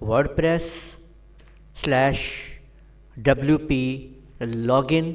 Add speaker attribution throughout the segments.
Speaker 1: /wordpress/wp login,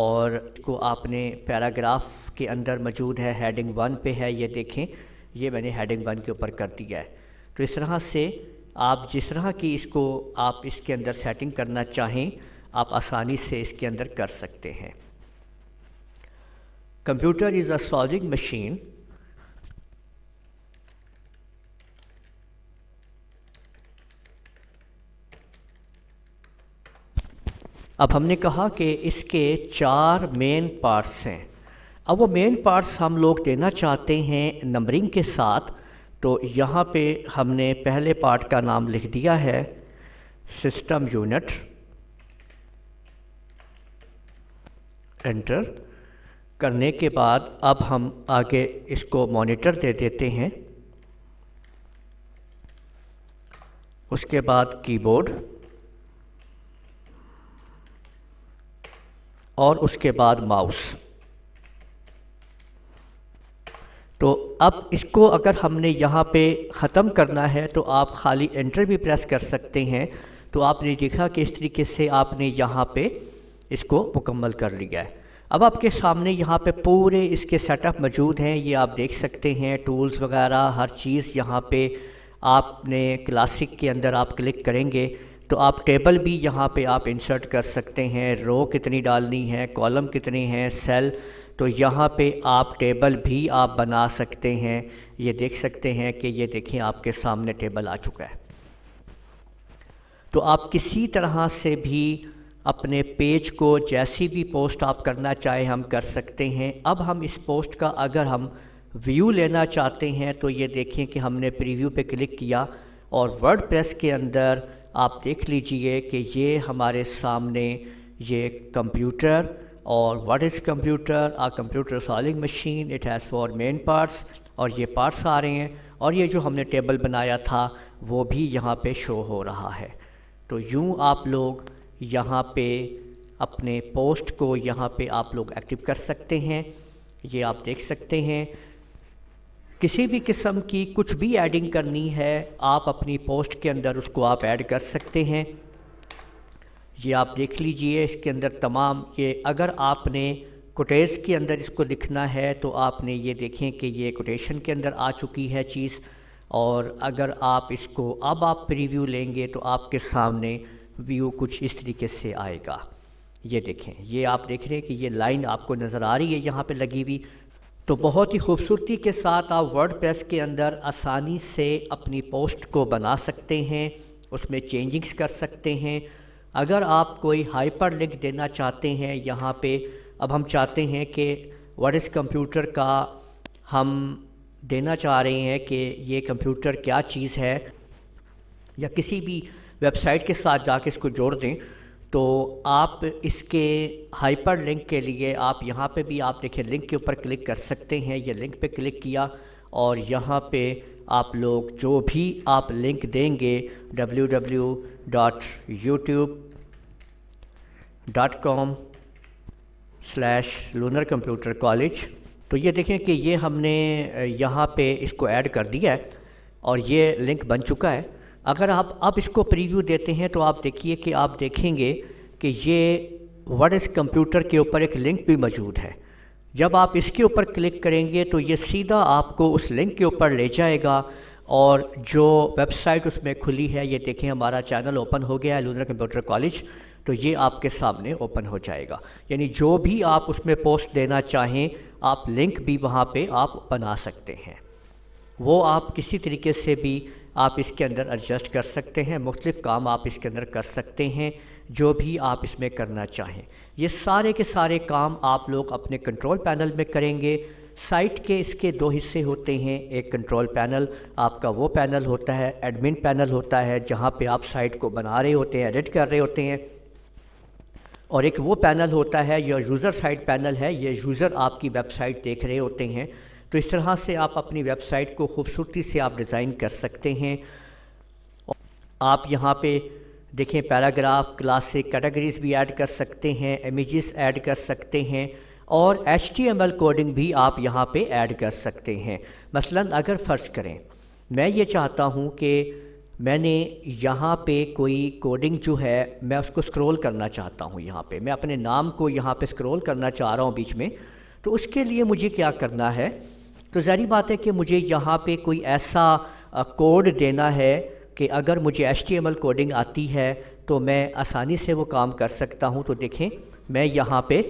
Speaker 1: اور کو آپ نے پیراگراف کے اندر موجود ہے، ہیڈنگ 1 پہ ہے، یہ دیکھیں یہ میں نے ہیڈنگ 1 کے اوپر کر دیا ہے۔ تو اس طرح سے آپ جس طرح کی اس کو آپ اس کے اندر سیٹنگ کرنا چاہیں آپ آسانی سے اس کے اندر کر سکتے ہیں۔ Computer is a solving machine اب ہم نے کہا کہ اس کے 4 مین پارٹس ہیں۔ اب وہ مین پارٹس ہم لوگ دینا چاہتے ہیں نمبرنگ کے ساتھ، تو یہاں پہ ہم نے پہلے پارٹ کا نام لکھ دیا ہے سسٹم یونٹ، انٹر کرنے کے بعد اب ہم آگے اس کو مانیٹر دے دیتے ہیں، اس کے بعد کی بورڈ، اور اس کے بعد ماؤس۔ تو اب اس کو اگر ہم نے یہاں پہ ختم کرنا ہے تو آپ خالی انٹر بھی پریس کر سکتے ہیں۔ تو آپ نے دیکھا کہ اس طریقے سے آپ نے یہاں پہ اس کو مکمل کر لیا ہے۔ اب آپ کے سامنے یہاں پہ پورے اس کے سیٹ اپ موجود ہیں، یہ آپ دیکھ سکتے ہیں، ٹولز وغیرہ ہر چیز یہاں پہ آپ نے کلاسک کے اندر آپ کلک کریں گے تو آپ ٹیبل بھی یہاں پہ آپ انسرٹ کر سکتے ہیں، رو کتنی ڈالنی ہے، کالم کتنے ہیں، سیل، تو یہاں پہ آپ ٹیبل بھی آپ بنا سکتے ہیں۔ یہ دیکھ سکتے ہیں کہ یہ دیکھیں آپ کے سامنے ٹیبل آ چکا ہے۔ تو آپ کسی طرح سے بھی اپنے پیج کو جیسی بھی پوسٹ آپ کرنا چاہیں ہم کر سکتے ہیں۔ اب ہم اس پوسٹ کا اگر ہم ویو لینا چاہتے ہیں تو یہ دیکھیں کہ ہم نے پریویو پہ کلک کیا اور ورڈ پریس کے اندر آپ دیکھ لیجئے کہ یہ ہمارے سامنے یہ کمپیوٹر اور what is computer, computer solving machine, it has 4 main parts, اور یہ پارٹس آ رہے ہیں، اور یہ جو ہم نے ٹیبل بنایا تھا وہ بھی یہاں پہ شو ہو رہا ہے۔ تو یوں آپ لوگ یہاں پہ اپنے پوسٹ کو یہاں پہ آپ لوگ ایکٹیو کر سکتے ہیں۔ یہ آپ دیکھ سکتے ہیں کسی بھی قسم کی کچھ بھی ایڈنگ کرنی ہے آپ اپنی پوسٹ کے اندر اس کو آپ ایڈ کر سکتے ہیں۔ یہ آپ دیکھ لیجئے اس کے اندر تمام، یہ اگر آپ نے کوٹیز کے اندر اس کو لکھنا ہے تو آپ نے یہ دیکھیں کہ یہ کوٹیشن کے اندر آ چکی ہے چیز، اور اگر آپ اس کو اب آپ پریویو لیں گے تو آپ کے سامنے ویو کچھ اس طریقے سے آئے گا۔ یہ دیکھیں، یہ آپ دیکھ رہے ہیں کہ یہ لائن آپ کو نظر آ رہی ہے یہاں پہ لگی ہوئی۔ تو بہت ہی خوبصورتی کے ساتھ آپ ورڈ پریس کے اندر آسانی سے اپنی پوسٹ کو بنا سکتے ہیں، اس میں چینجنگز کر سکتے ہیں۔ اگر آپ کوئی ہائپر لنک دینا چاہتے ہیں یہاں پہ، اب ہم چاہتے ہیں کہ واٹ از کمپیوٹر کا ہم دینا چاہ رہے ہیں کہ یہ کمپیوٹر کیا چیز ہے، یا کسی بھی ویب سائٹ کے ساتھ جا کے اس کو جوڑ دیں، تو آپ اس کے ہائپر لنک کے لیے آپ یہاں پہ بھی آپ دیکھیں لنک کے اوپر کلک کر سکتے ہیں۔ یہ لنک پہ کلک کیا اور یہاں پہ آپ لوگ جو بھی آپ لنک دیں گے www.youtube.com/lunarcomputercollege، تو یہ دیکھیں کہ یہ ہم نے یہاں پہ اس کو ایڈ کر دیا ہے اور یہ لنک بن چکا ہے۔ اگر آپ اب اس کو پریویو دیتے ہیں تو آپ دیکھیے کہ آپ دیکھیں گے کہ یہ واٹ از کمپیوٹر کے اوپر ایک لنک بھی موجود ہے۔ جب آپ اس کے اوپر کلک کریں گے تو یہ سیدھا آپ کو اس لنک کے اوپر لے جائے گا، اور جو ویب سائٹ اس میں کھلی ہے، یہ دیکھیں ہمارا چینل اوپن ہو گیا ہے لونر کمپیوٹر کالج، تو یہ آپ کے سامنے اوپن ہو جائے گا۔ یعنی جو بھی آپ اس میں پوسٹ دینا چاہیں آپ لنک بھی وہاں پہ آپ بنا سکتے ہیں، وہ آپ کسی طریقے سے بھی آپ اس کے اندر ایڈجسٹ کر سکتے ہیں، مختلف کام آپ اس کے اندر کر سکتے ہیں جو بھی آپ اس میں کرنا چاہیں۔ یہ سارے کے سارے کام آپ لوگ اپنے کنٹرول پینل میں کریں گے۔ سائٹ کے اس کے 2 حصے ہوتے ہیں، ایک کنٹرول پینل آپ کا وہ پینل ہوتا ہے، ایڈمن پینل ہوتا ہے جہاں پہ آپ سائٹ کو بنا رہے ہوتے ہیں، ایڈٹ کر رہے ہوتے ہیں، اور ایک وہ پینل ہوتا ہے یا یوزر سائٹ پینل ہے، یہ یوزر آپ کی ویب سائٹ دیکھ رہے ہوتے ہیں۔ تو اس طرح سے آپ اپنی ویب سائٹ کو خوبصورتی سے آپ ڈیزائن کر سکتے ہیں۔ آپ یہاں پہ دیکھیں پیراگراف، کلاسک، کیٹیگریز بھی ایڈ کر سکتے ہیں، امیجز ایڈ کر سکتے ہیں، اور HTML کوڈنگ بھی آپ یہاں پہ ایڈ کر سکتے ہیں۔ مثلاً اگر فرض کریں میں یہ چاہتا ہوں کہ میں نے یہاں پہ کوئی کوڈنگ جو ہے میں اس کو سکرول کرنا چاہتا ہوں، یہاں پہ میں اپنے نام کو یہاں پہ سکرول کرنا چاہ رہا ہوں بیچ میں، تو اس کے لیے مجھے کیا کرنا ہے؟ تو ظاہری بات ہے کہ مجھے یہاں پہ کوئی ایسا کوڈ دینا ہے کہ اگر مجھے HTML کوڈنگ آتی ہے تو میں آسانی سے وہ کام کر سکتا ہوں۔ تو دیکھیں میں یہاں پہ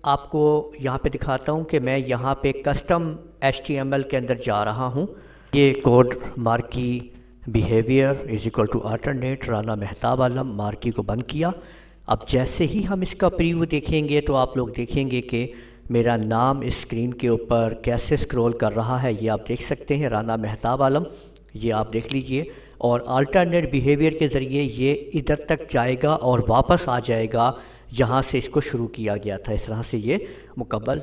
Speaker 1: آپ کو یہاں پہ دکھاتا ہوں کہ میں یہاں پہ کسٹم HTML کے اندر جا رہا ہوں۔ یہ code marquee behaviour is equal to alternate Rana Mahtab Alam, marquee کو بند کیا۔ اب جیسے ہی ہم اس کا پریویو دیکھیں گے تو آپ لوگ دیکھیں گے کہ میرا نام اس اسکرین کے اوپر کیسے سکرول کر رہا ہے، یہ آپ دیکھ سکتے ہیں، رانا مہتاب عالم، یہ آپ دیکھ لیجئے۔ اور آلٹرنیٹ بیہیویئر کے ذریعے یہ ادھر تک جائے گا اور واپس آ جائے گا جہاں سے اس کو شروع کیا گیا تھا۔ اس طرح سے یہ مکمل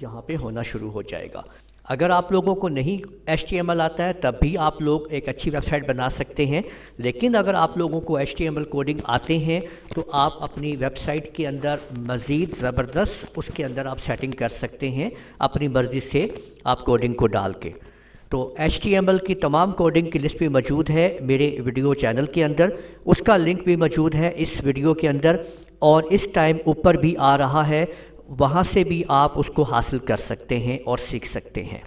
Speaker 1: یہاں پہ ہونا شروع ہو جائے گا۔ اگر آپ لوگوں کو نہیں HTML آتا ہے تب بھی آپ لوگ ایک اچھی ویب سائٹ بنا سکتے ہیں، لیکن اگر آپ لوگوں کو HTML کوڈنگ آتے ہیں تو آپ اپنی ویب سائٹ کے اندر مزید زبردست اس کے اندر آپ سیٹنگ کر سکتے ہیں اپنی مرضی سے آپ کوڈنگ کو ڈال کے۔ تو HTML کی تمام کوڈنگ کی لسٹ بھی موجود ہے میرے ویڈیو چینل کے اندر، اس کا لنک بھی موجود ہے اس ویڈیو کے اندر، اور اس ٹائم اوپر بھی آ رہا ہے، وہاں سے بھی آپ اس کو حاصل کر سکتے ہیں اور سیکھ سکتے ہیں۔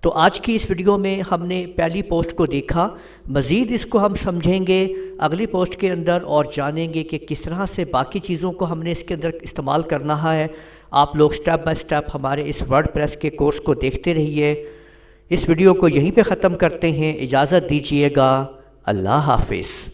Speaker 1: تو آج کی اس ویڈیو میں ہم نے پہلی پوسٹ کو دیکھا، مزید اس کو ہم سمجھیں گے اگلی پوسٹ کے اندر اور جانیں گے کہ کس طرح سے باقی چیزوں کو ہم نے اس کے اندر استعمال کرنا ہے۔ آپ لوگ سٹیپ بائی سٹیپ ہمارے اس ورڈ پریس کے کورس کو دیکھتے رہیے۔ اس ویڈیو کو یہیں پہ ختم کرتے ہیں، اجازت دیجیے گا، اللہ حافظ۔